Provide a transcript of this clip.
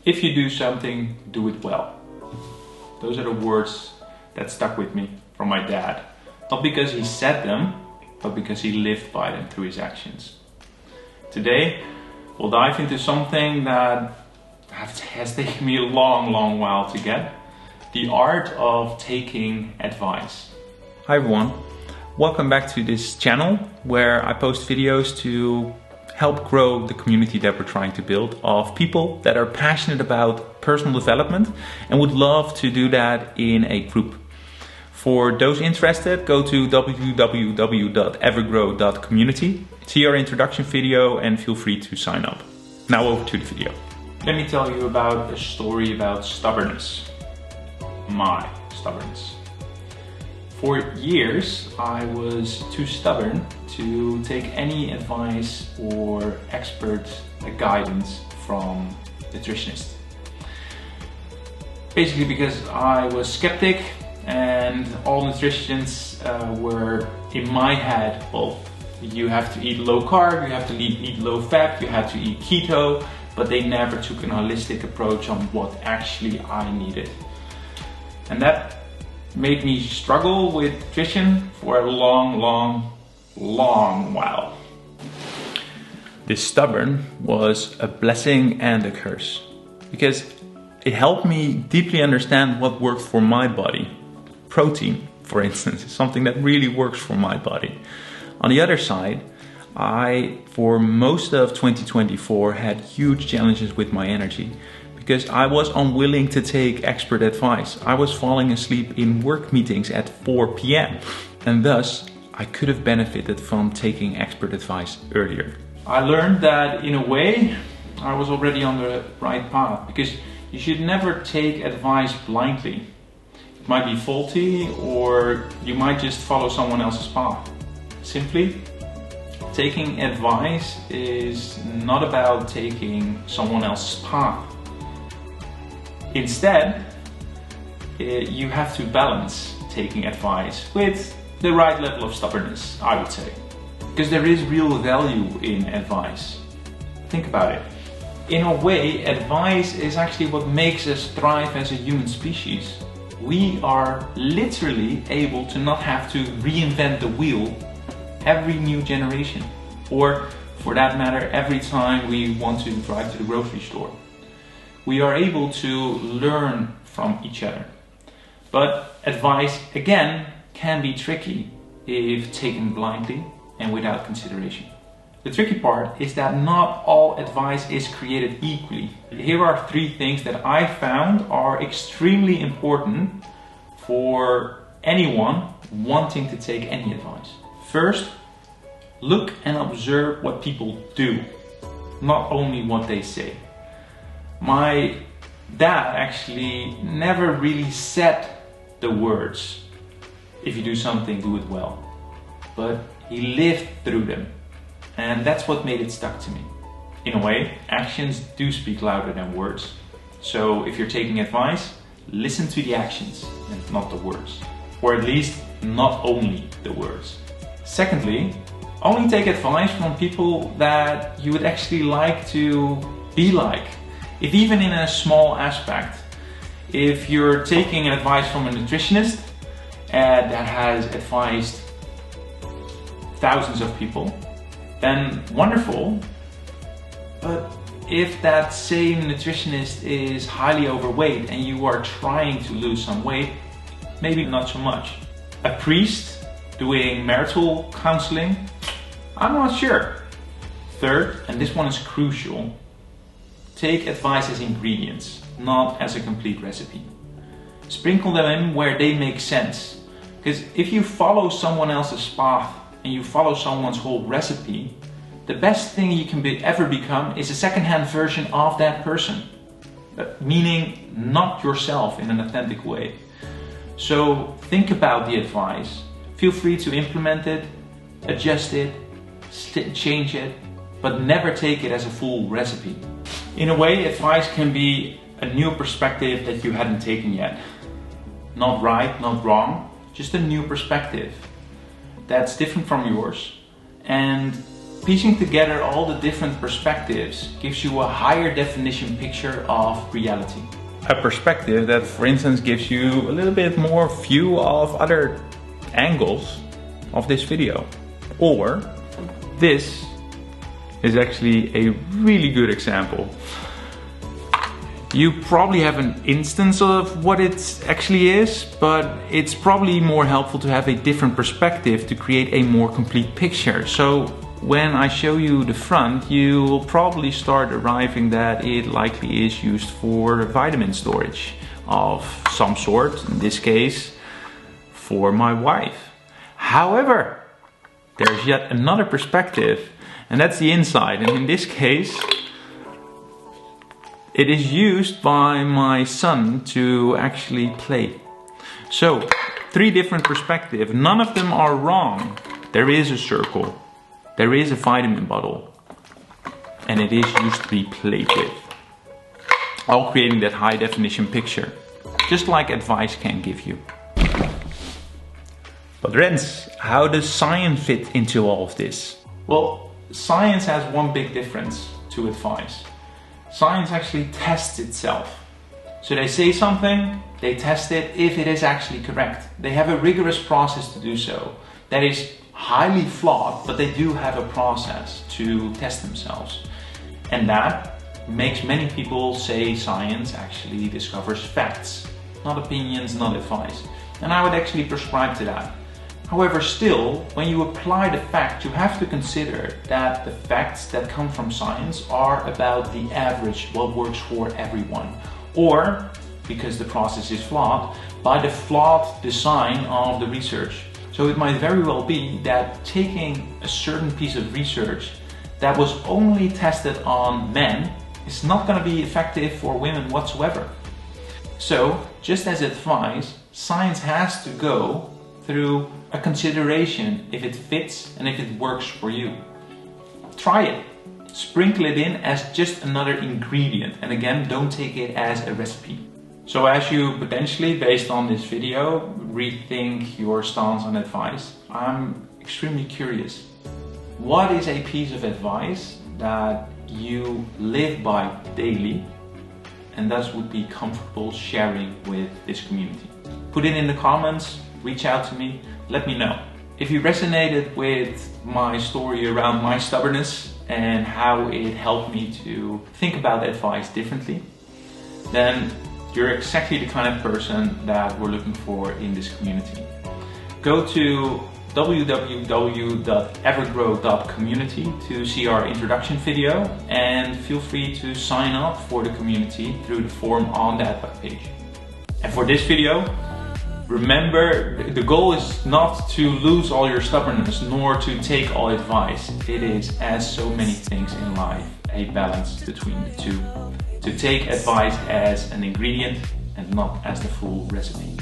If you do something, do it well. Those are the words that stuck with me from my dad. Not because he said them, but because he lived by them through his actions. Today, we'll dive into something that has taken me a long while to get. The art of taking advice. Hi everyone, welcome back to this channel where I post videos to help grow the community that we're trying to build of people that are passionate about personal development and would love to do that in a group. For those interested, go to www.evergrow.community, see our introduction video and feel free to sign up. Now over to the video. Let me tell you about a story about stubbornness. My stubbornness. For years, I was too stubborn to take any advice or expert guidance from nutritionists. Basically because I was skeptic and all nutritionists were in my head, well, you have to eat low carb, you have to eat low fat, you have to eat keto, but they never took an holistic approach on what actually I needed. And that made me struggle with nutrition for a long while. This stubborn was a blessing and a curse because it helped me deeply understand what worked for my body. Protein, for instance, is something that really works for my body. On the other side, I, for most of 2024, had huge challenges with my energy because I was unwilling to take expert advice. I was falling asleep in work meetings at 4 p.m. and thus I could have benefited from taking expert advice earlier. I learned that in a way I was already on the right path because you should never take advice blindly. It might be faulty or you might just follow someone else's path. Simply, taking advice is not about taking someone else's path. Instead, you have to balance taking advice with the right level of stubbornness, I would say. Because there is real value in advice. Think about it. In a way, advice is actually what makes us thrive as a human species. We are literally able to not have to reinvent the wheel every new generation. Or, for that matter, every time we want to drive to the grocery store. We are able to learn from each other. But advice, again, can be tricky if taken blindly and without consideration. The tricky part is that not all advice is created equally. Here are 3 things that I found are extremely important for anyone wanting to take any advice. First, look and observe what people do, not only what they say. My dad actually never really said the words, if you do something, do it well. But he lived through them. And that's what made it stuck to me. In a way, actions do speak louder than words. So if you're taking advice, listen to the actions and not the words. Or at least not only the words. Secondly, only take advice from people that you would actually like to be like. If even in a small aspect. If you're taking advice from a nutritionist that has advised thousands of people, then wonderful. But if that same nutritionist is highly overweight and you are trying to lose some weight, maybe not so much. A priest doing marital counseling, I'm not sure. Third, and this one is crucial, take advice as ingredients, not as a complete recipe. Sprinkle them in where they make sense. Because if you follow someone else's path and you follow someone's whole recipe, the best thing you can ever become is a second-hand version of that person. Meaning not yourself in an authentic way. So think about the advice. Feel free to implement it, adjust it, change it, but never take it as a full recipe. In a way, advice can be a new perspective that you hadn't taken yet. Not right, not wrong, just a new perspective that's different from yours and Piecing together all the different perspectives gives you a higher definition picture of reality. A perspective that, for instance, gives you a little bit more view of other angles of this video. Or this is actually a really good example. You probably have an instance of what it actually is, but it's probably more helpful to have a different perspective to create a more complete picture. So when I show you the front, you will probably start arriving that it likely is used for vitamin storage of some sort, in this case for my wife. However, there's yet another perspective, and that's the inside, and in this case it is used by my son to actually play. So, 3 different perspectives, none of them are wrong. There is a circle, there is a vitamin bottle, and it is used to be played with. All creating that high definition picture, just like advice can give you. But Rens, how does science fit into all of this? Well, science has one big difference to advice. Science actually tests itself. So they say something, they test it if it is actually correct. They have a rigorous process to do so. That is highly flawed, but they do have a process to test themselves. And that makes many people say science actually discovers facts, not opinions, not advice. And I would actually prescribe to that. However, still, when you apply the fact, you have to consider that the facts that come from science are about the average, what works for everyone. Or, because the process is flawed, by the flawed design of the research. So it might very well be that taking a certain piece of research that was only tested on men is not going to be effective for women whatsoever. So, just as advice, science has to go through a consideration if it fits and if it works for you. Try it. Sprinkle it in as just another ingredient, and again, don't take it as a recipe. So as you potentially, based on this video, rethink your stance on advice, I'm extremely curious. What is a piece of advice that you live by daily and thus would be comfortable sharing with this community? Put it in the comments. Reach out to me, let me know. If you resonated with my story around my stubbornness and how it helped me to think about advice differently, then you're exactly the kind of person that we're looking for in this community. Go to www.evergrow.community to see our introduction video, and feel free to sign up for the community through the form on that webpage. And for this video, remember, the goal is not to lose all your stubbornness, nor to take all advice. It is, as so many things in life, a balance between the two. To take advice as an ingredient and not as the full recipe.